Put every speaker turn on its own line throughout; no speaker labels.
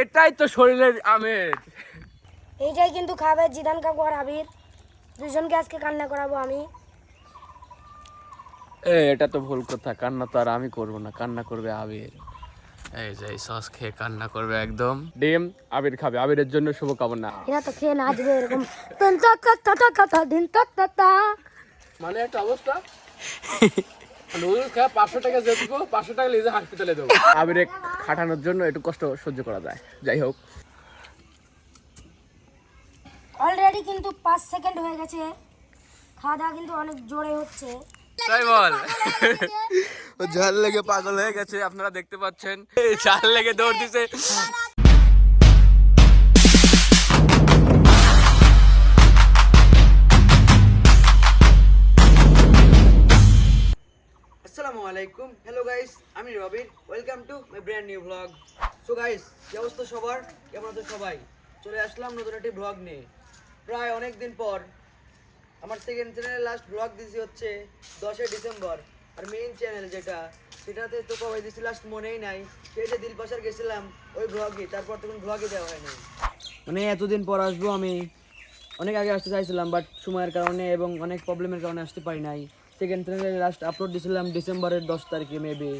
এটাই তো শরীরের আমেজ।
এইটাই কিন্তু খাবে জিদান কাকু আর আবির, দুজনকে আজকে কান্না করাবো আমি।
এটা তো ভুল কথা, কান্না তো আর আমি করবো না, কান্না করবে আবির। এই যে এই সস খেয়ে কান্না করবে একদম। ডিম আবির খাবে, আবিরের জন্য শুভকামনা।
এরা তো খেয়ে নাচবে এরকম তন তা তা তা তা তা তা দিন তা তা তা।
মানে একটা অবস্থা, নুডলস খায় 500 টাকা দিয়ে দেবো, 500 টাকা লিজে হাসপাতালে দেবো। আবিরে খাটানোর জন্য একটু কষ্ট সহ্য করা যায়। যাই হোক,
অলরেডি কিন্তু 5 সেকেন্ড হয়ে গেছে, খাওয়া দাওয়া কিন্তু অনেক জোরে হচ্ছে।
তাই বল, ও ঝাল লেগে পাগল হয়ে গেছে, আপনারা দেখতে পাচ্ছেন ঝাল লেগে দৌড় দিছে।
আসসালামু আলাইকুম, হ্যালো গাইস, আমি রবির, welcome to my brand new blog. So guys, কি অবস্থা সবার, কেমন আছো সবাই? চলে আসলাম নতুন একটি ব্লগ নিয়ে। প্রায় অনেক দিন পর আমার সেকেন্ড চ্যানেলে লাস্ট ব্লগ দিয়েছি হচ্ছে 10 ডিসেম্বর। আর মেইন চ্যানেল যেটা, সেটাতে তো কবে দিয়েছি লাস্ট মনেই নাই। সেই যে দিলপাশার গেছিলাম ওই ব্লগই, তারপর তখন ব্লগই দেওয়া হয়নি। মানে এতদিন পর আসবো, আমি অনেক আগে আসতে চাইছিলাম, বাট সময়ের কারণে এবং অনেক প্রবলেমের কারণে আসতে পারি নাই। সেকেন্ড চ্যানেলে লাস্ট আপলোড দিয়েছিলাম ডিসেম্বরের 10 তারিখে মেবি।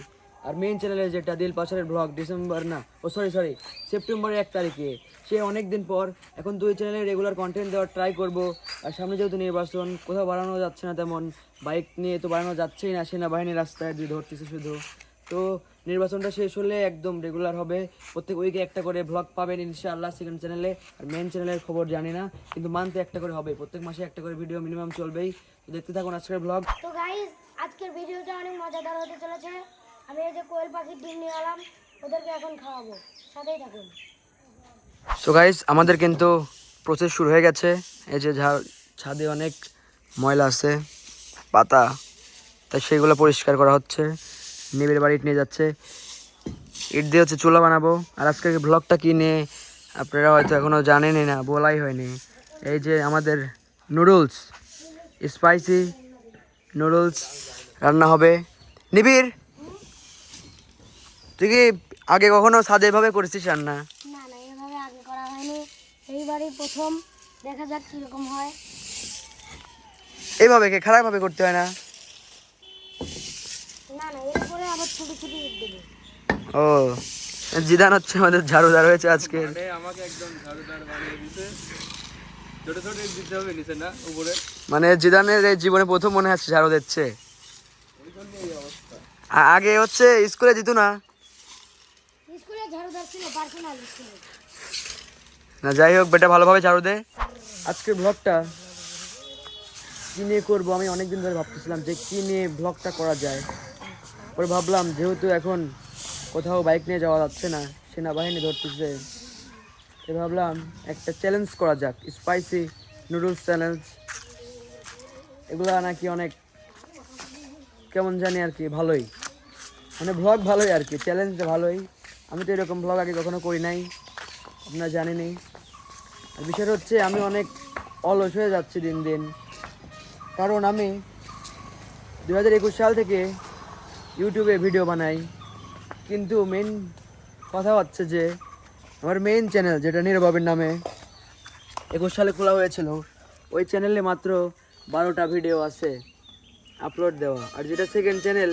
আর মেইন চ্যানেলে যেটা দিল পাশারের ব্লগ ডিসেম্বর না, সরি সেপ্টেম্বরের 1 তারিখে। সে অনেক দিন পর এখন 2 চ্যানেলে রেগুলার কন্টেন্ট দেওয়ার ট্রাই করব। আর সামনে যেহেতু নির্বাচন, কোথাও বাড়ানো যাচ্ছে না তেমন, বাইক নিয়ে তো বাড়ানো যাচ্ছেই না, সেনাবাহিনী রাস্তায় দিয়ে ধরতেছে শুধু। তো নির্বাচনটা শেষ হলে একদম রেগুলার হবে, প্রত্যেক উইকে একটা করে ব্লগ পাবেন ইনশাআল্লাহ সেকেন্ড চ্যানেলে। আর মেন চ্যানেলের খবর জানি না, কিন্তু মান্থে একটা করে হবে, প্রত্যেক মাসে একটা করে ভিডিও মিনিমাম চলবেই। তো দেখতে থাকুন আজকের ব্লগ।
তো গাইস, আজকের ভিডিওটা অনেক মজাদার হতে চলেছে। আমি এই যে কোয়েল পাখির ডিম নিয়ে এলাম, ওদেরকে এখন খাওয়াবো, সাথেই থাকুন।
সো গাইস, আমাদের কিন্তু প্রসেস শুরু হয়ে গেছে। এই যে ছাদে অনেক ময়লা আছে, পাতা, তাই সেগুলো পরিষ্কার করা হচ্ছে। নিবিড় বাড়ি নিয়ে যাচ্ছে, ইট দিয়ে হচ্ছে চুলা বানাবো। আর আজকের ব্লগটা কি নিয়ে আপনারা হয়তো এখনও জানেনই না, বলাই হয়নি। এই যে আমাদের নুডলস, স্পাইসি নুডলস রান্না হবে। নিবিড়, তুই কি আগে কখনো ছাদে এভাবে করেছিস রান্না?
না না, এভাবে আগে করা হয়নি, এইবারই প্রথম। দেখা যাক কিরকম হয়।
এইভাবে কি খারাপভাবে করতে হয় না?
না না, এরপরে আবার ছোট ছোট ইট দেবো।
ও, জিদান হচ্ছে আমাদের ঝাড়ুদার হয়েছে আজকে।
মানে আমাকে একদম ঝাড়ুদার বানিয়ে দিতে, ছোট ছোট দিতে হবে নিচে না উপরে।
মানে জিদানের এই জীবনে প্রথম মনে হচ্ছে ঝাড়ু দিচ্ছে। আগে হচ্ছে স্কুলে দিত না।
স্কুলে ঝাড়ুদার ছিল, পার্সোনাল স্কুলে।
না যাই হোক, বেটা ভালোভাবে ঝাড়ু দে। আজকের ব্লগটা কী নিয়ে করবো আমি অনেকদিন ধরে ভাবতেছিলাম যে কী নিয়ে ব্লগটা করা যায়। পরে ভাবলাম যেহেতু এখন কোথাও বাইক নিয়ে যাওয়া যাচ্ছে না, সেনাবাহিনী ধরতেছে, তাই ভাবলাম একটা চ্যালেঞ্জ করা যাক, স্পাইসি নুডলস চ্যালেঞ্জ। এগুলো নাকি অনেক কেমন জানি আর কি, ভালোই, মানে ব্লগ ভালোই আর কি, চ্যালেঞ্জটা ভালোই। আমি তো এরকম ব্লগ আগে কখনো করি নাই, আপনারা জানেনই। আর বিষয়টা হচ্ছে আমি অনেক অলস হয়ে যাচ্ছি দিন দিন, কারণ আমি 2021 সাল থেকে ইউটিউবে ভিডিও বানাই, কিন্তু মেন কথা হচ্ছে যে আমার মেইন চ্যানেল যেটা নির্বাবের নামে 21 সালে খোলা হয়েছিল, ওই চ্যানেলে মাত্র 12টা ভিডিও আছে আপলোড দেওয়া। আর যেটা সেকেন্ড চ্যানেল,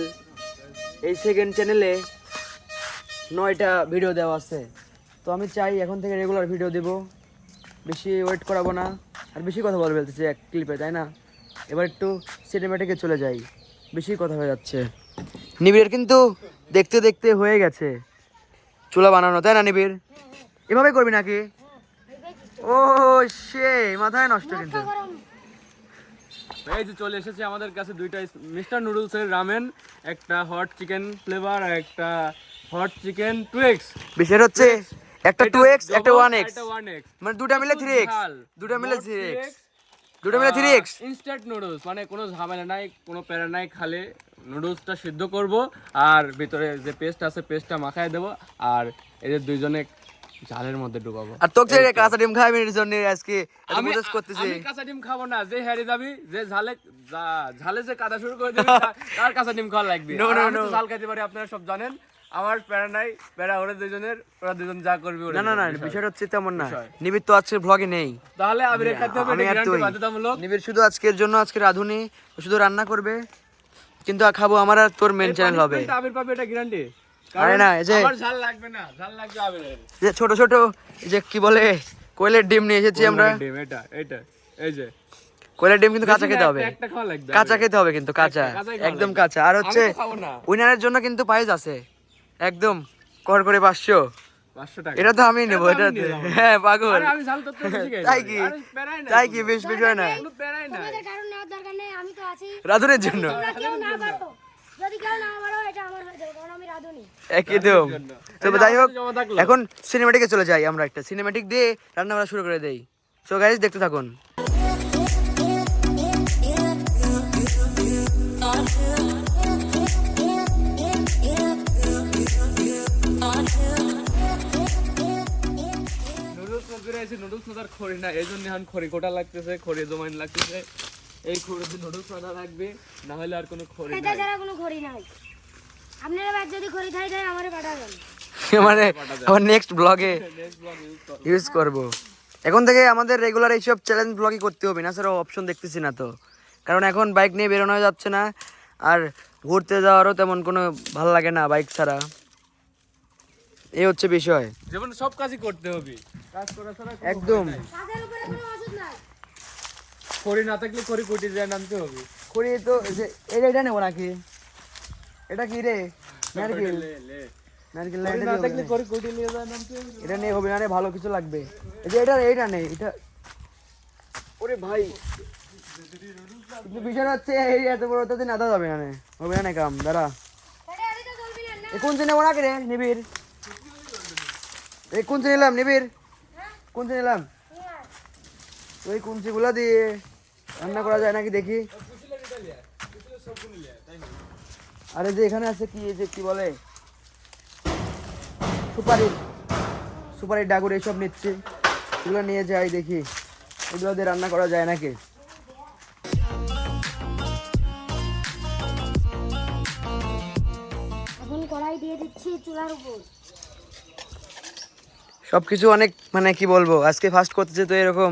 এই সেকেন্ড চ্যানেলে 9টা ভিডিও দেওয়া আছে। তো আমি চাই এখন থেকে রেগুলার ভিডিও দেব, বেশি ওয়েট করাবো না, আর বেশি কথা বলে ফেলতেছি এক ক্লিপে, তাই না? এবার একটু সিনেমেটিকে চলে যাই, বেশি কথা হয়ে যাচ্ছে। নিবিড়ের কিন্তু দেখতে দেখতে হয়ে গেছে চুলা বানানো, তাই না নিবিড়? এভাবে করবি নাকি? ও সে মাথায় নষ্ট কিন্তু।
এই যে চলে এসেছে আমাদের কাছে দুইটা মিস্টার নুডলসের রামেন, একটা হট চিকেন ফ্লেভার আর একটা হট চিকেন 2x।
বিষয় হচ্ছে একটা 2x একটা 1x,
একটা 1x,
মানে দুটা মিলে 3x, দুটা মিলে 3x, দুটা মিলে 3x।
ইনস্ট্যান্ট নুডলস, মানে কোনো ঝামেলা নাই, কোনো প্যারা নাই, খালি নুডলসটা সিদ্ধ করব আর ভিতরে যে পেস্ট আছে পেস্টটা মাখায় দেবো, আর এই যে দুইজনে ঝালের মধ্যে ডুবাবো।
আর তোকে যে কাঁচা ডিম খাবি এর জন্য আজকে এত
আমি
প্রসেস করতেছি।
আমি কাঁচা ডিম খাবো না, যে হেরে যাবি, যে ঝালে যে কাটা শুরু করে দিবি তার কাঁচা ডিম খাওয়া লাগবে।
No, no,
আর আমি তো
no.
ঝাল খাইতে পারি, আপনারা সব জানেন। আমার প্যারা নাই, প্যারা ওরা দুজনের, ওরা দুজন যা করবে ওরা
না না না
দুজনের বিষয়।
বিষয়টা হচ্ছে তেমন না,
বিষয়।
নিবিড় তো আজকে ব্লগে নেই।
তাহলে আবির খাতে হবে,
আমি
এটা
আর
গ্যারান্টি
তুই।
বাধ্যতামূলক।
নিবিড় শুধু আজকের জন্য আজকে রাঁধুনি, ও শুধু রান্না করবে, কিন্তু খাবো আমার আর তোর মেন
এই
চ্যানেল হবে।
punishment আবির পাবে, এটা গ্যারান্টি।
আরে না, এই যে
আমার ঝাল লাগবে না, ঝাল লাগবে আবিরের।
যে ছোট ছোট এই যে কি বলে কোয়েলের ডিম নিয়ে এসেছি আমরা।
ডিম এটা, এটা এই যে
কোয়েলের ডিম কিন্তু কাঁচা
বেশি না,
খেতে হবে,
একটা খাওয়া লাগবে
কাঁচা
আবিরের।
খেতে হবে কিন্তু কাঁচা,
কাঁচাই খাওয়া
একদম
লাগবে।
কাঁচা। আর হচ্ছে
আমি তো খাবো না।
উইনারের জন্য কিন্তু প্রাইজ আছে একদম কর করে 500।
500 টাকা।
এটা তো আমি নেবো,
এটা তো
এটা
আমি নিয়ে যাবো।
হ্যাঁ পাগল।
আরে আমি ঝাল তো তোর বেশি খাই।
তাই কি?
আরে প্যারাই নাই
তাই
কোনো।
কি বেশ বিষয় না
কোনো প্যারাই নাই।
তোমাদের কারণ নেওয়ার দরকার নেই, আমি তো আছি।
রাধুনের জন্য
তোমরা কেউ না পারো, যদি কেউ না পারো এটা আমার হয়ে যাবে, কারণ আমি রাঁধুনি।
একদম।
জন্য।
তো
এই যে
যাই হোক
আমাদের জমা থাকলো।
এখন সিনেমেটিকে চলে যাই, আমরা একটা সিনেমেটিক দিয়ে রান্না করা শুরু করে দেই। সো গাইস দেখতে থাকুন।
নুডলস নজরে আছে, নুডলস নজার খড়ি না, এই জন্য এখন খড়ি কোটা লাগতেছে, খড়ি জমাইন লাগতেছে। এই খড়িতে নুডলস নজা লাগবে, না হলে আর কোনো খড়ি
এটা
নাই।
ছাড়া কোনো খড়ি নাই। আপনারা বাদ যদি খড়ি খাই দেয় আমারে পাঠাবেন।
মানে আমার নেক্সট ব্লগে
নেক্সট ব্লগ ইউজ করো।
ইউজ করব। এখন থেকে আমাদের রেগুলার এইসব চ্যালেঞ্জ ব্লগই করতে হবে, না স্যার অপশন দেখতেছি না তো, কারণ এখন বাইক নিয়ে বেরোনো যাচ্ছে না, আর ঘুরতে যাওয়ারও তেমন কোনো ভালো লাগে না বাইক ছাড়া, এই হচ্ছে বিষয়।
জীবনে সব কাজই করতে হবে, কাজ করা ছাড়া কোনো
একদম।
উপায় নাই।
কাজের উপরে কোনো ওষুধ নাই।
খড়ি না থাকলে খড়ি কুটি যায় নামতে হবে।
করি তো এই যে এটা নেবো নাকি? এটা কি রে? নারকেল।
লে, লে।
নারকেল
খড়ি
এটা
না
দিয়ে
থাকলে
হবে না।
খড়ি কুটি নিয়ে যায় নামতে হবে।
এটা নেই হবে না রে, ভালো কিছু লাগবে। এই যে এটা নেই, এটা ওরে ভাই কিন্তু বিষয় হচ্ছে এই এত বড় তাতে নাতা যাবে না, হবে না কাম দাঁড়া।
এটা আরে তো চলবি না না।
এই কোন নেবো নাকি রে নিবিড়? এই কোন নিলাম নিবিড়? কোন নিলাম?
নিয়ে আয়।
ওই কুঞ্চিগুলা দিয়ে রান্না করা যায় নাকি দেখি। আরে যে এখানে আছে কি, এই যে কি বলে সুপারি, সুপারির ডাগুর এইসব নিচ্ছি, এগুলো নিয়ে যাই দেখি এগুলো দিয়ে রান্না করা যায় নাকি।
এখন কড়াই দিয়ে দিচ্ছি চুলার উপর।
সবকিছু অনেক মানে কি বলবো, আজকে ফার্স্ট করতেছে তো এরকম,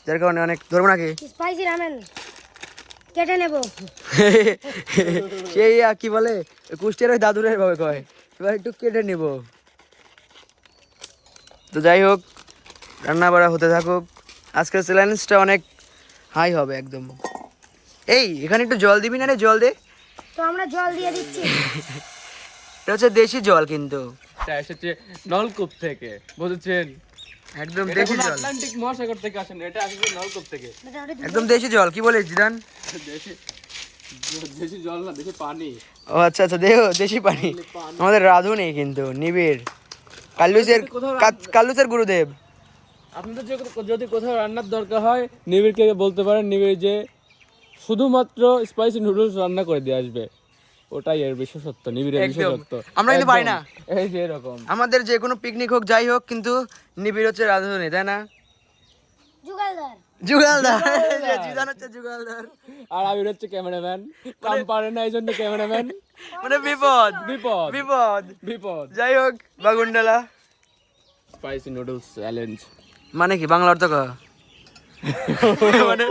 যার কারণে অনেক ধরবো নাকি।
স্পাইসি রামেন কেটে নেব।
সেই কি বলে কুষ্টিয়ার ওই দাদুরের ভাবে কয়, এবার একটু কেটে নিব। তো যাই হোক রান্না বাড়া হতে থাকুক, আজকের চ্যালেঞ্জটা অনেক হাই হবে একদম। এই এখানে একটু জল দিবি না রে, জল দে।
তো আমরা জল দিয়ে দিচ্ছি।
এটা হচ্ছে দেশি জল কিন্তু,
এটা এসেছে নলকূপ থেকে, বুঝেছেন?
একদম
এটা
দেশি
কোনো
জল,
আটলান্টিক মহাসাগর থেকে আসেনি, এটা আসছে নলকূপ থেকে।
এটা ওটা
একদম দেশি জল। কি বলিস জিদান?
দেশি, দেশি জল না, দেশি পানি।
ও আচ্ছা আচ্ছা, দেহ দেশি পানি। আমাদের রাধুনি কিন্তু নিবিড়, কাল্লুসের কাল্লুসের গুরুদেব।
আপনাদের যদি কোথাও রান্নার দরকার হয়, নিবিড়কে বলতে পারেন, নিবিড় যে শুধুমাত্র স্পাইসি নুডলস রান্না করে দিয়ে আসবে, ওটাই এর বিশেষত্ব, নিবিড়ের
একদম।
বিশেষত্ব।
আমরা কিন্তু পারি না।
একদম। এই যে এরকম
আমাদের যে কোনো পিকনিক হোক যাই হোক, কিন্তু নিবিড় হচ্ছে রাধুনি, তাই না?
জুগালদার।
যুগালদার, জিদান হচ্ছে যুগালদার।
আর আবির হচ্ছে ক্যামেরাম্যান, কাম পারে না এই জন্য ক্যামেরাম্যান।
মানে বিপদ
বিপদ
বিপদ।
বিপদ।
যাই হোক বাগুন্ডালা
স্পাইসি নুডলস চ্যালেঞ্জ
মানে কি বাংলা অর্থ কহ? মানে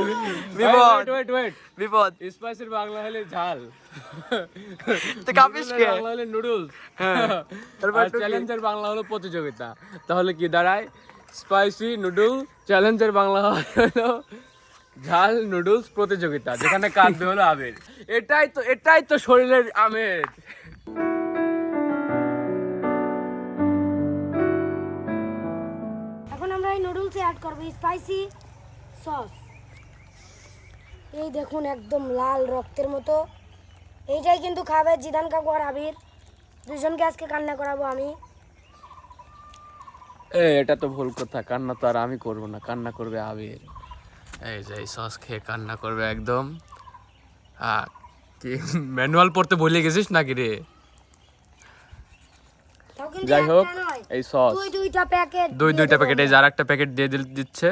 বিপদ
ওয়েট ওয়েট,
বিপদ।
স্পাইসির বাংলা হলে ঝাল,
তো কাপিস
নুডলসের
কে?
বাংলা হলে নুডলস,
হ্যাঁ। তারপর
আর চ্যালেঞ্জের বাংলা হলো প্রতিযোগিতা। তাহলে কি দাঁড়ায়? স্পাইসি নুডল চ্যালেঞ্জের বাংলা হলো ঝাল নুডলস প্রতিযোগিতা, যেখানে কাঁদবে হলো আবির। এটাই তো শরীরের আমেজ।
এখন আমরা এই নুডলসে অ্যাড করব স্পাইসি সস। এই দেখুন একদম লাল রক্তের মতো। এইটাই কিন্তু খাবে জিদান কাকু আর আবির, দুজনকে আজকে কান্না করাবো আমি।
এটা তো ভুল কথা, কান্না তো আর আমি করব না, কান্না করবে আবির। এই যে এই সস খেয়ে কান্না করবে একদম। কি ম্যানুয়াল পড়তে ভুলে গেছিস নাকি রে?
তাও কিন্তু
যাই হোক,
একটা নয়,
এই সস
দুইটা প্যাকেট,
দুইটা প্যাকেট, এই যে আরেকটা প্যাকেট দিয়ে দিচ্ছে।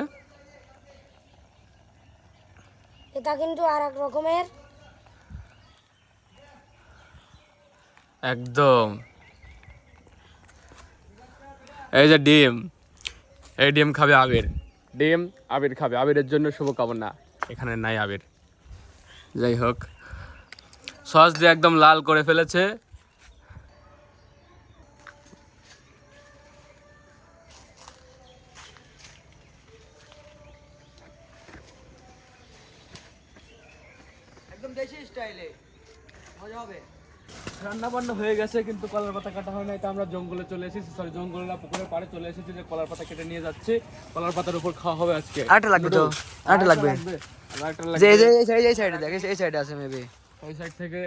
এটা কিন্তু আর এক রকমের।
একদম এই যে ডিম, এই ডিম খাবে আবির, ডিম আবির খাবে, আবিরের জন্য শুভকামনা। এখানে নাই আবির। যাই হোক, সস দিয়ে একদম লাল করে ফেলেছে।
একদম দেশি স্টাইলে মজা হবে।
রান্না বান্না হয়ে গেছে, কিন্তু কলার পাতা কাটা হয় নাই, তো আমরা জঙ্গলে চলে এসেছি, সরি জঙ্গলে না, পুকুরের পাড়ে চলে এসেছি, যে কলার পাতা কেটে নিয়ে যাচ্ছে। কলার পাতার উপর খাওয়া হবে আজকে।
আরেকটা লাগবে তো, আরেকটা লাগবে।
আরেকটা
যে
লাগবে।
এই সাইডে দেখ, এই সাইডে আছে মেবি।
ওই সাইড থেকে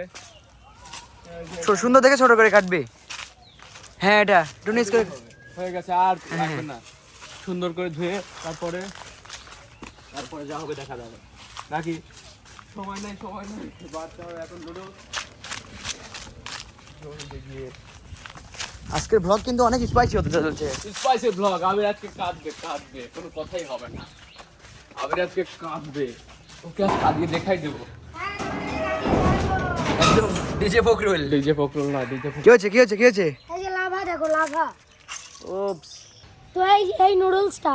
সুন্দর দেখে ছোট করে কাটবে। হ্যাঁ এটা টুনিস করে
হয়ে গেছে, আর লাগবে না। সুন্দর করে ধুয়ে তারপরে যা হবে দেখা যাবে নাকি। সময় নাই, সময় নাই, বাচ্চা হবে এখন নুডলস।
আজকের ব্লগ কিন্তু অনেক স্পাইসি হতে চলেছে।
Spicy blog. আবির আজকে কাঁদবে, কোনো কথাই হবে না। আবির আজকে কাঁদবে, ওকে আজ কাঁদিয়ে দেখাই দেবো।
একদম ডিজে ফকরুল।
ডিজে ফকরুল না, ডিজে
কি হচ্ছে কি হচ্ছে কি হচ্ছে?
এই যে লাভা দেখো, লাভা।
ওপস।
তো এই নুডলসটা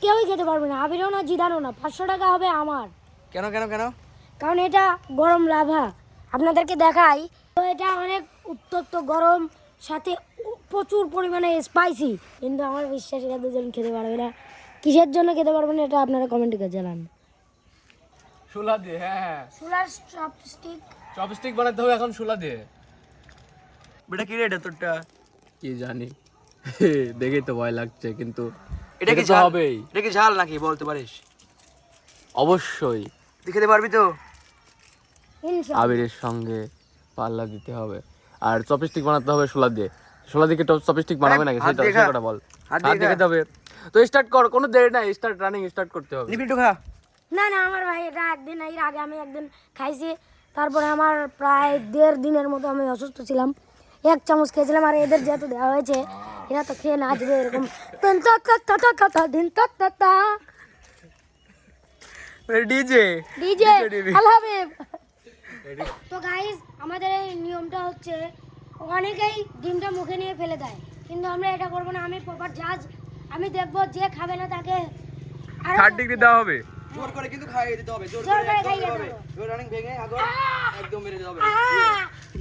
কেউই খেতে পারবে না, আবিরও না, জিদানও না। 500 টাকা হবে আমার।
কেন কেন কেন?
কারণ এটা গরম লাভা। আপনাদেরকে দেখাই, তো এটা অনেক উত্তপ্ত গরম, সাথে প্রচুর পরিমাণে স্পাইসি, কিন্তু আমার বিশ্বাস এটা দুজন খেতে পারবে না। কিসের জন্য খেতে পারবে না এটা আপনারা কমেন্টে জানান।
শুলা দিয়ে, হ্যাঁ
চুলার চপস্টিক,
চপস্টিক বানাতে হবে এখন শুলা দিয়ে।
বেটা কি রে এটা তোরটা?
কি জানি, দেখেই তো ভয় লাগছে, কিন্তু
এটা কি
খেতে তো
ঝাল?
হবেই।
এটা কি ঝাল নাকি বলতে পারিস?
অবশ্যই।
তুই খেতে পারবি তো?
ইনশাআল্লাহ।
আবিরের সঙ্গে পাল্লা দিতে হবে, আর চপস্টিক বানাতে হবে শোলা দিয়ে। শোলা দিয়ে চপস্টিক বানাবে নাকি
হাত
সেটা
দিয়ে খা।
সেটা বল।
হাত
হাত
দিয়ে
দিয়ে
খা।
খেতে হবে। তো স্টার্ট কর, কোনো দেরি নাই, স্টার্ট করতে হবে।
নিবি একটু খা।
না না, আমার ভাই এটা একদিন এর আগে আমি একদিন খাইছি, তারপরে আমার প্রায় 1.5 দিনের মতো আমি অসুস্থ ছিলাম। 1 চামচ খেয়েছিলাম, আর এদের যেহেতু দেওয়া হয়েছে, এরা তো খেয়ে নাচবে এরকম।
ডিজে
ডিজে আল্লাহ হাবিব। তো গাইস, আমাদের এই নিয়মটা হচ্ছে, অনেকেই ডিমটা মুখে নিয়ে ফেলে দেয়, কিন্তু আমরা এটা করবো না। আমি প্রপার জাজ, আমি দেখবো যে খাবে না তাকে আরো
60 ডিগ্রি দেওয়া হবে।
জোর করে কিন্তু খাইয়ে দিতে হবে। জোর
জোর
করে
করে
একদম
খাইয়ে
হবে।
দেবো।
জোর রানিং ভেঙে আগে একদম মেরে দিতে হবে।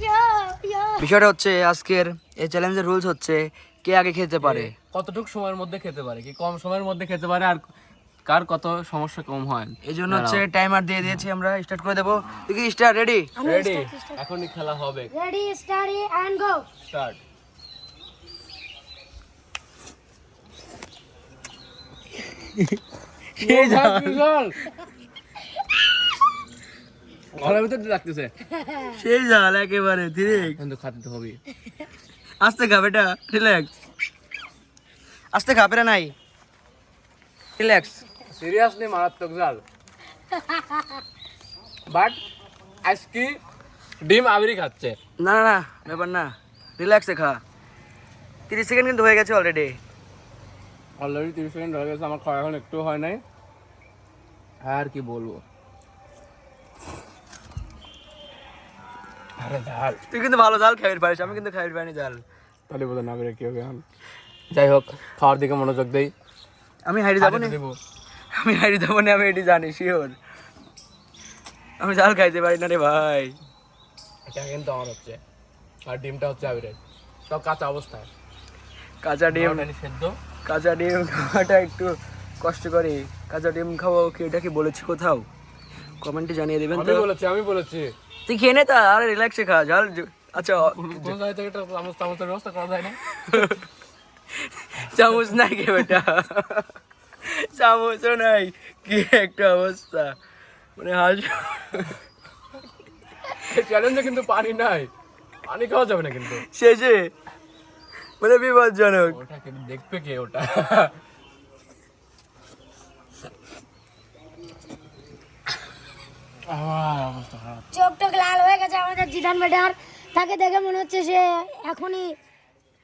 ইয়ো, ইয়ো।
বিষয়টা হচ্ছে আজকের এই চ্যালেঞ্জের রুলস হচ্ছে কে আগে খেতে পারে।
কতটুকু সময়ের মধ্যে খেতে পারে, কি কম সময়ের মধ্যে খেতে পারে, আর কার কত সমস্যা কম হয়।
এই জন্য হচ্ছে টাইমার দিয়ে দিয়েছি, আমরা স্টার্ট করে দেবো। তুই কি স্টার্ট রেডি?
রেডি, এখনই খেলা হবে।
Ready, steady and go.
Start. ঘরের ভিতর রাখতেছে,
সেই জাল একেবারে ধীরে
কিন্তু খাতে তো হবে।
আস্তে খা বেটা, রিল্যাক্স। আস্তে খা, পেরে নাই, রিল্যাক্স।
সিরিয়াসলি মারাত্মক জাল, বাট আজকে ডিম আবিরই খাচ্ছে।
না না না, ব্যাপার না, রিল্যাক্সে খা। 30 সেকেন্ড কিন্তু হয়ে গেছে অলরেডি।
অলরেডি 30 সেকেন্ড হয়ে গেছে, আমার খাওয়া এখন একটু হয় নাই। আর কি বলবো, আরে ঝাল।
তুই কিন্তু ভালো জাল খাইতে পারিস, আমি কিন্তু খাইতে পারিনি জাল।
তাহলে বোধ না বেরে কি হবে এখন। যাই হোক, খাওয়ার দিকে মনোযোগ দেই।
আমি হাইরে যাবো না,
দেবো
আমি হাইরে যাবো না, আমি এটি জানি শিওর। আমি জাল খাইতে পারি না রে ভাই।
এটা কিন্তু আমার হচ্ছে, আর ডিমটা হচ্ছে আবিরের, সব কাঁচা অবস্থায়।
কাঁচা ডিম,
সেদ্ধ।
কাঁচা ডিম খাওয়াটা একটু কষ্ট করি। কাঁচা ডিম খাওয়া কি এটা কি বলেছি কোথাও? কমেন্টে জানিয়ে দেবেন তো।
আমি বলেছি
তুই খেয়ে নে তা, আরে রিল্যাক্সে খা জাল। আচ্ছা,
কোন জায়গা থেকে একটা চামচের ব্যবস্থা করা যায় না?
চামচ নাই কে বেটা, চামচও নাই, কি একটা অবস্থা, মানে হাস।
চ্যালেঞ্জে কিন্তু পানি নাই, পানি খাওয়া যাবে না কিন্তু।
শেষে মানে বিপজ্জনক।
ওটা কিন্তু দেখবে কে ওটা? অবস্থা খারাপ।
চোখ টোক লাল হয়ে গেছে আমাদের জিদান বেটার, তাকে দেখে মনে হচ্ছে সে এখনই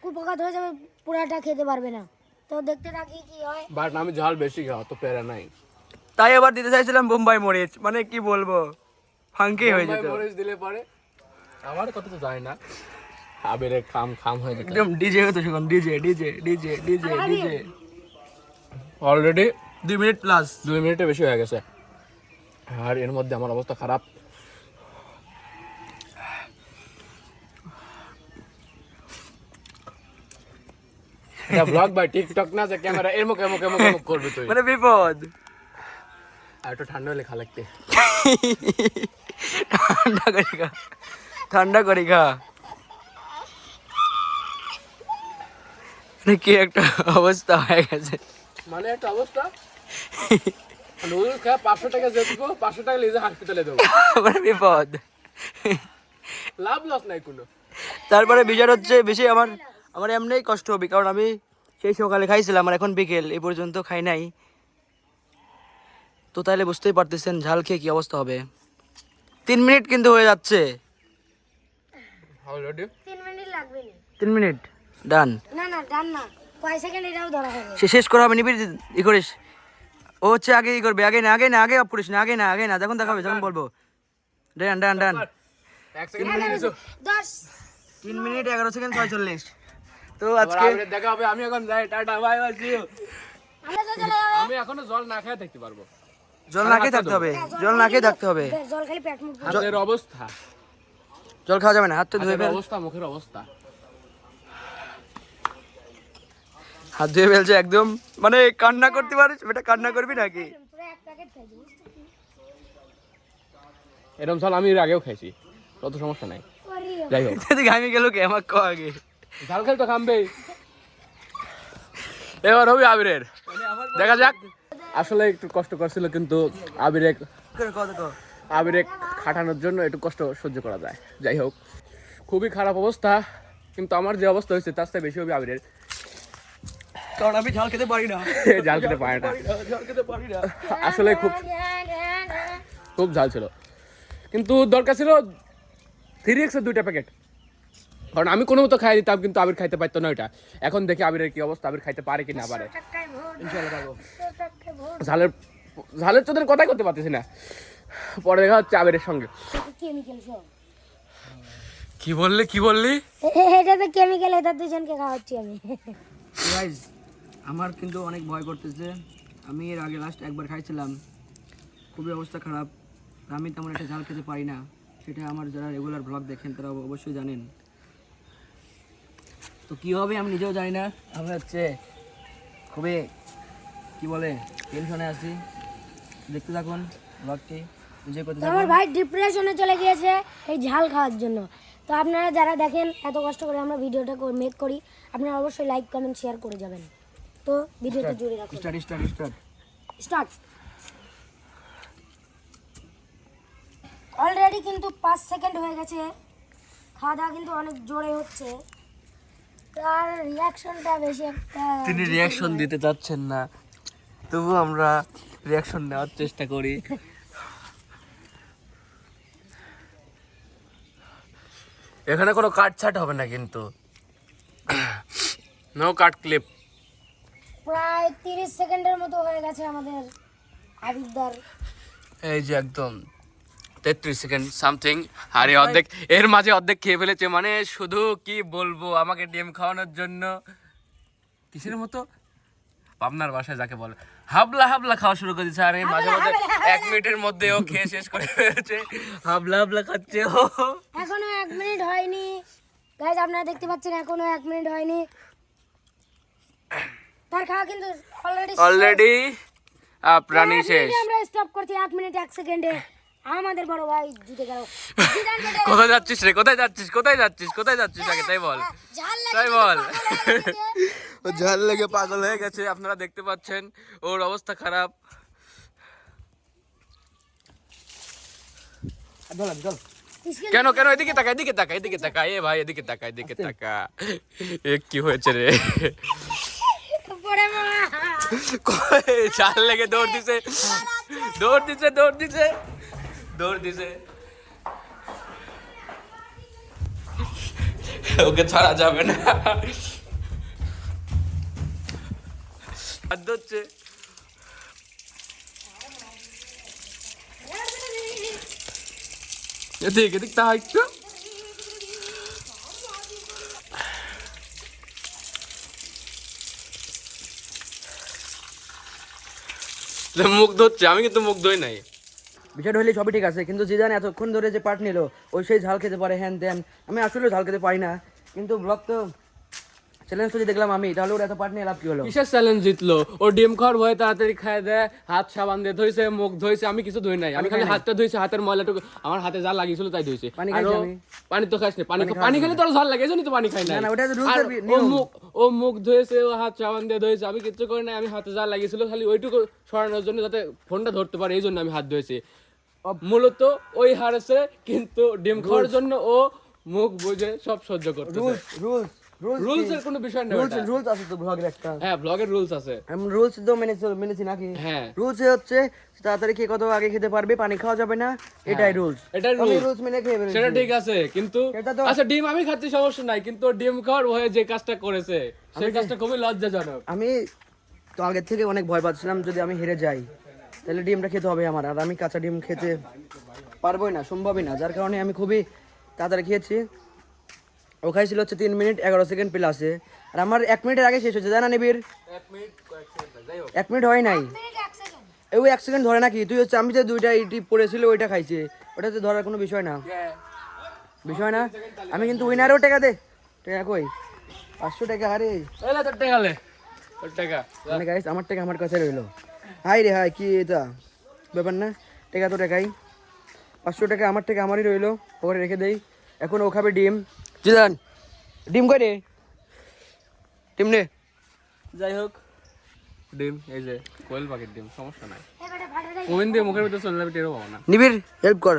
কুপকাত হয়ে যাবে, পুরাটা খেতে পারবে না। তো দেখতে থাকি কি হয়।
বাট আমি ঝাল বেশি খাওয়া তো প্যারা নাই।
তাই আবার দিতে চাইছিলাম বোম্বাই মরিচ, মানে কি বলবো, ফাঙ্কি হয়ে যেত।
মরিচ দিলে পরে আমার কথা তো যায় না, আবিরের খাম খাম হয়ে যেত
একদম ডিজে হতো সেখন, DJ DJ DJ DJ DJ.
Already
2 minute plus.
2 মিনিটের বেশি হয়ে গেছে, আর এর মধ্যে আমার অবস্থা খারাপ। এটা ব্লগ বাই টিকটক না, যে ক্যামেরা এর মুখে মুখে মুখে মুখ করবি তুই।
মানে বিপদ।
আর একটু ঠান্ডা হলে খা লাগতে।
ঠান্ডা করে খা, ঠান্ডা করে খা। কি একটা অবস্থা হয়ে গেছে,
মানে একটা অবস্থা। নুডলস খা 500 টাকা দিয়ে দেবো, 500 টাকা লিজে হাসপাতালে দেবো,
মানে বিপদ।
লাভ লস নাই কোনো।
তারপরে বিচার হচ্ছে বেশি আমার আমার এমনিই কষ্ট হবে, কারণ আমি সেই সকালে খাইছিলাম আর এখন বিকেল এই পর্যন্ত খাই নাই। তো তাহলে বুঝতেই পারতেছেন ঝাল খেয়ে কি অবস্থা হবে। 3 মিনিট কিন্তু হয়ে যাচ্ছে।
অলরেডি
3 মিনিট লাগবে না।
3 মিনিট ডান।
না না ডান না, কয় সেকেন্ড এটাও ধরা হবে।
সে শেষ করা হবে, নিবি ই করিস। ও হচ্ছে আগে ই করবে, আগে না আগে না আগে অফ করিস না, আগে না আগে না, যখন দেখাবে যখন বলবো। ডান ডান ডান।
1 সেকেন্ড মিনিট দিছো।
10
3 মিনিট 11 সেকেন্ড 46। তো
আজকে
আজকে
দেখা হবে। আমি এখন যাই, tata bye bye, see you.
আমরা তো চলে যাবো।
আমি এখনো জল না খেয়ে থাকতে পারবো।
জল না খেয়ে থাকতে হবে, জল না খেয়ে থাকতে হবে।
জল খালি পেট মুখ
হাতের অবস্থা,
জল খাওয়া যাবে না, হাত তো ধুয়ে
হাতের
ফেল।
অবস্থা, মুখের অবস্থা।
হাত ধুয়ে ফেলছে একদম, মানে কান্না করতে পারিস বেটা, কান্না করবি নাকি?
পুরো এক প্যাকেট খাই দিবি।
এরকম জল আমি এর আগেও খাইছি, কত সমস্যা নাই। যাই হোক,
তুই আমি গেল কে আমার কো আগে।
ঝাল খেল তো খামবেই। এবার হবে আবিরের, দেখা যাক। আসলে একটু কষ্ট করছিল, কিন্তু আবিরে আবিরে খাটানোর জন্য একটু কষ্ট সহ্য করা যায়। যাই হোক, খুবই খারাপ অবস্থা, কিন্তু আমার যে অবস্থা হয়েছে তার চেয়ে বেশি হবে আবিরের,
কারণ আমি ঝাল খেতে পারি না।
ঝাল খেতে পারে না।
ঝাল খেতে পারি না।
আসলে খুব খুব ঝাল ছিল, কিন্তু দরকার ছিল 3x এর 2টা প্যাকেট, কারণ আমি কোনো মতো খাই দিতাম, কিন্তু আবির খাইতে পারতো না ওইটা। এখন দেখি আবিরের কি অবস্থা, আবির খাইতে পারে কি না পারে। ঝালের ঝালের তোদের কথাই করতে পারতেছি না। পরে দেখা হচ্ছে আবিরের সঙ্গে।
কেমিক্যাল সব।
কি বললি কি বললি?
এটা তো কেমিক্যাল, এটা দুজনকে খাওয়াচ্ছি আমি।
গাইস আমার কিন্তু অনেক ভয় করতেছে। আমি এর আগে লাস্ট একবার খাইছিলাম, খুবই অবস্থা খারাপ। আমি তেমন একটা ঝাল খেতে পারি না, সেটা আমার যারা রেগুলার ব্লগ দেখেন তারা অবশ্যই জানেন। তো কী হবে আমি নিজেও জানি না। আমি হচ্ছে খুবই কি বলে টেনশনে আছি। দেখতে থাকুন ব্লগটি, এনজয় করতে
তো আমার
থাকুন।
ভাই ডিপ্রেশনে চলে গিয়েছে এই ঝাল খাওয়ার জন্য। তো আপনারা যারা দেখেন এত কষ্ট করে আমরা ভিডিওটা মেক করি, আপনারা অবশ্যই লাইক কমেন্ট শেয়ার করে যাবেন। তো ভিডিওটা জুড়ে রাখুন।
Start start start.
Start. Already কিন্তু 5 সেকেন্ড হয়ে গেছে, খাওয়া দাওয়া কিন্তু অনেক জোরে হচ্ছে। তার রিয়াকশনটা বেশি একটা,
তিনি রিয়াকশন দিতে চাচ্ছেন না, তবু আমরা রিয়াকশন নেওয়ার চেষ্টা করি।
এখানে কোনো কাট ছাট হবে না, কিন্তু নো কাট ক্লিপ।
প্রায় 30 সেকেন্ডের মতো হয়ে গেছে আমাদের আবিদার।
এই যে একদম 33 সেকেন্ড সামথিং, আরে অর্ধেক, এর মাঝে অর্ধেক খেয়ে ফেলেছে। মানে শুধু কি বলবো, আমাকে ডিম খাওয়ানোর জন্য কিসের মতো আপনার বাসায় যাকে বলে হাবলা হাবলা খাওয়া শুরু করে দিচ্ছে। আর এর মাঝে মধ্যে 1 মিনিটের মধ্যে ও খেয়ে শেষ করে ফেলেছে, হাবলা হাবলা খাচ্ছে ও।
এখনো 1 মিনিট হয়নি গাইজ, আপনারা দেখতে পাচ্ছেন এখনো 1 মিনিট হয়নি। তার খাওয়া কিন্তু
অলরেডি প্রাণী শেষ।
আমরা স্টপ করছি 1 মিনিট 1 সেকেন্ডে। আমাদের বড় ভাই জিতে গেল।
কোথায় যাচ্ছিস রে, কোথায় যাচ্ছিস, কোথায় যাচ্ছিস, কোথায় যাচ্ছিস আগে তাই বল,
ঝাল
তাই বল। ও ঝাল লেগে পাগল হয়ে গেছে, আপনারা দেখতে পাচ্ছেন ওর অবস্থা খারাপ। কেন কেন এদিকে তাকা, এদিকে তাকা, এদিকে তাকা, এ ভাই এদিকে তাকা, এদিকে তাকা। এ কি হয়েছে রে?
পড়ে মামা।
ঝাল লেগে দৌড় দিছে, দৌড় দিছে, দৌড় দিছে, দৌড় দিছে। ওকে ছাড়া যাবে না। বাধ্য হচ্ছে। এদিক এদিক তা একটু মুগ্ধ হচ্ছে, আমি কিন্তু মুগ্ধ হই নাই।
বিষয়টা হলে সবই ঠিক আছে, কিন্তু জিদান এতক্ষণ ধরে যে পার্ট নিল ওই সেই ঝাল খেতে পারে হ্যান ত্যান, আমি আসলে ঝাল খেতে পারি না, কিন্তু ব্লগ তো চ্যালেঞ্জ যদি দেখলাম আমি, তাহলে ওর এত পার্ট নিয়ে লাভ কি হলো?
কিসের চ্যালেঞ্জ জিতলো? ও ডিম খাওয়ার ভয়ে তাড়াতাড়ি খায় দেয়, হাত সাবান দিয়ে ধুইছে, মুখ ধুইছে, আমি কিছু ধুই নাই, আমি খালি হাতটা ধুইছি, হাতের ময়লাটুকু আমার হাতে যা লাগিয়েছিল তাই ধুইছে।
পানি
আর
খাইছি
ও-
আমি।
পানি তো খাইস না, পানি খেলে তোর ঝাল লাগে, এজন্যই তো পানি খাই না।
না, না, ওটা তো rules
আর
এর
ও
নিয়ম।
মুখ ধুয়েছে, ও হাত সাবান দিয়ে ধুয়েছে, আমি কিচ্ছু করি নাই, আমি হাতে যা লাগিয়েছিল খালি ওইটুকু সরানোর জন্য, যাতে ফোনটা ধরতে পারে, এই জন্য আমি হাত ধুয়েছি। মূলত ওই হারেছে, কিন্তু ডিম খাওয়ার জন্য ও মুখ বুঝে সব সহ্য করতেছে।
রুলস রুলস
রুলস এর কোনো বিষয় না,
রুলস রুলস আছে তো ব্লগের একটা,
হ্যাঁ ব্লগের রুলস আছে।
আমি রুলস তো মেনেছি নাকি?
হ্যাঁ
রুলস হচ্ছে তাড়াতাড়ি কে কত আগে খেতে পারবে, পানি খাওয়া যাবে না, এটাই রুলস।
এটাই
আমি
rules।
রুলস মেনে খেয়ে
সেটা
বেরিয়েছি।
ঠিক আছে, কিন্তু
সেটা তো-
আচ্ছা ডিম আমি খাচ্ছি সমস্যা নাই, কিন্তু ওর ডিম খাওয়ার ভয়ে যে কাজটা করেছে সেই কাজটা খুবই লজ্জাজনক।
আমি তো আগের থেকে অনেক ভয় পাচ্ছিলাম যদি আমি হেরে যাই তাহলে ডিমটা খেতে হবে আমার, আর আমি কাঁচা ডিম খেতে পারবোই না, সম্ভবই না, যার কারণে আমি খুবই তাড়াতাড়ি খেয়েছি। ও খাইছিল হচ্ছে 3 মিনিট 11 সেকেন্ড প্লাসে, আর আমার 1 মিনিটের আগে শেষ হয়েছে, জানা নিবির 1 মিনিট হয় নাই,
মিনিট 1 সেকেন্ড।
এই 1 সেকেন্ড ধরে নাকি? তুই হচ্ছে আমি যে দুইটা ইটি পড়েছিল ওইটা খাইছে, ওটা তো ধরার কোনো বিষয় না, বিষয় না। আমি কিন্তু উইনারও টাকা দে, টাকা কই 500 টাকা, আরে
এলা তোর টাকা লে, তোর টাকা।
মানে গাইস আমার টাকা আমার কাছে রইলো, হাই রে হাই, কি এটা ব্যাপার না, টাকা তো টাকাই, 500 টাকা আমার টাকা আমারই রইলো, ওখানে রেখে দেই। এখন ও খাবে ডিম, জিদান ডিম কই রে, ডিম নে।
যাই হোক, ডিম এই যে কোয়েল পাখির ডিম, সমস্যা নাই।
এবারে ফাটাটা
কোয়েন দিয়ে মুখের ভিতরে চলে যাবে, টেরও পাবো না।
নিবির হেল্প কর,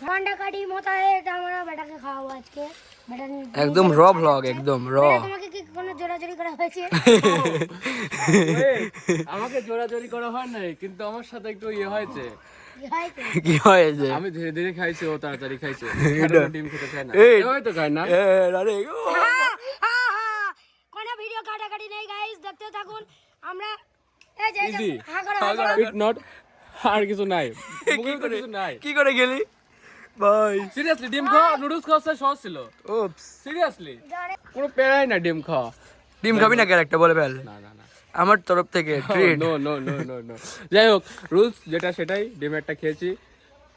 ঠান্ডা কাটি মতো এটা আমরা বেটাকে খাওয়াবো আজকে। বেটা
একদম র ব্লগ, একদম র।
বেটা, তোমাকে কি কোনো জোরাজোরি করা হয়েছে?
আমাকে জোরাজোরি করা হয় নাই, কিন্তু আমার সাথে একটু ইয়ে হয়েছে।
কি হয়েছে?
কি হয়েছে?
আমি ধীরে ধীরে খাইছি, ও তাড়াতাড়ি খাইছে, ডিম খেতে চায় না,
এই।
এভাবে তো খায় না।
আরে
কোনো ভিডিও কাটাকাটি নেই গাইস, দেখতে থাকুন। আমরা এই যে
Easy.
হ্যাঁ করো।
ইট নট, আর কিছু নাই, মুখের ভিতরে কিছু নাই।
কি করে গেলি ভাই?
সিরিয়াসলি ডিম খাওয়া, নুডলস খাওয়া সহজ ছিল,
ওপস,
সিরিয়াসলি
জানে
কোনো প্যারাই না ডিম খাওয়া।
ডিম খাবি না ক্যারেক্টার বলে ফেল,
না না না,
আমার তরফ থেকে treat.
No no no no no. যাই হোক, রুলস যেটা সেটাই, ডিমেরটা খেয়েছি,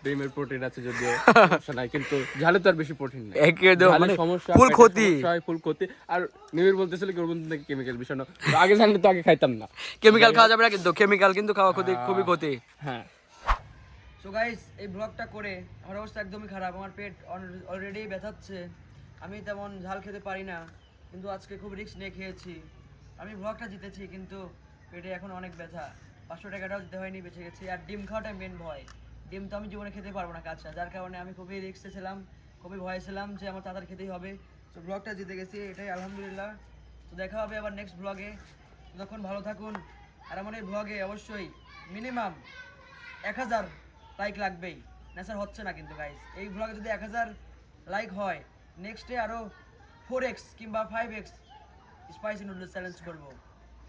ডিমের প্রোটিন আছে যদিও, সমস্যা নাই, কিন্তু ঝালে তো আর বেশি প্রোটিন নেই।
একদম
ঝালের
মানে
সমস্যা,
ফুল
পেটের
ক্ষতি,
সমস্যা হয়, ফুল ক্ষতি। আর নিবিড় বলতেছিল কি ওর মধ্যে নাকি কেমিক্যাল বিষয় না, তো আগে জানলে তো আগে খাইতাম না।
কেমিক্যাল খাওয়া যাবে না, কিন্তু কেমিক্যাল কিন্তু খাওয়া ক্ষতি, খুবই ক্ষতি।
হ্যাঁ
সো গাইস, এই ব্লগটা করে আমার অবস্থা একদমই খারাপ, আমার পেট অলরেডি ব্যথাচ্ছে, আমি তেমন ঝাল খেতে পারি না, কিন্তু আজকে খুব রিস্ক নিয়ে খেয়েছি, আমি ব্লগটা জিতেছি, কিন্তু পেটে এখন অনেক ব্যথা, 500 টাকাটাও দিতে হয়নি, বেঁচে গেছি। আর ডিম খাওয়াটাই মেন ভয়, ডিম তো আমি জীবনে খেতে পারবো না কাঁচা, যার কারণে আমি খুবই রিস্কে ছিলাম, খুবই ভয় ছিলাম যে আমার তাড়াতাড়ি খেতেই হবে। তো ব্লগটা জিতে গেছি, এটাই আলহামদুলিল্লাহ। তো দেখা হবে আবার নেক্সট ব্লগে, ততক্ষণ ভালো থাকুন। আর আমার এই ব্লগে অবশ্যই মিনিমাম 1000 লাইক লাগবেই, না স্যার হচ্ছে না কিন্তু গাইস, এই ব্লগে যদি 1000 লাইক হয়, নেক্সটে আরও 4x কিংবা 5x স্পাইসি নুডলস চ্যালেঞ্জ করবো।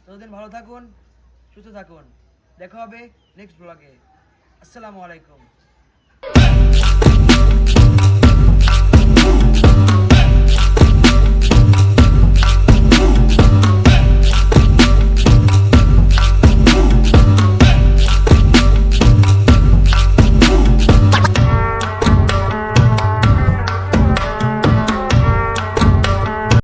ততদিন ভালো থাকুন, সুস্থ থাকুন, দেখা হবে নেক্সট ব্লগে। আসসালামু আলাইকুম।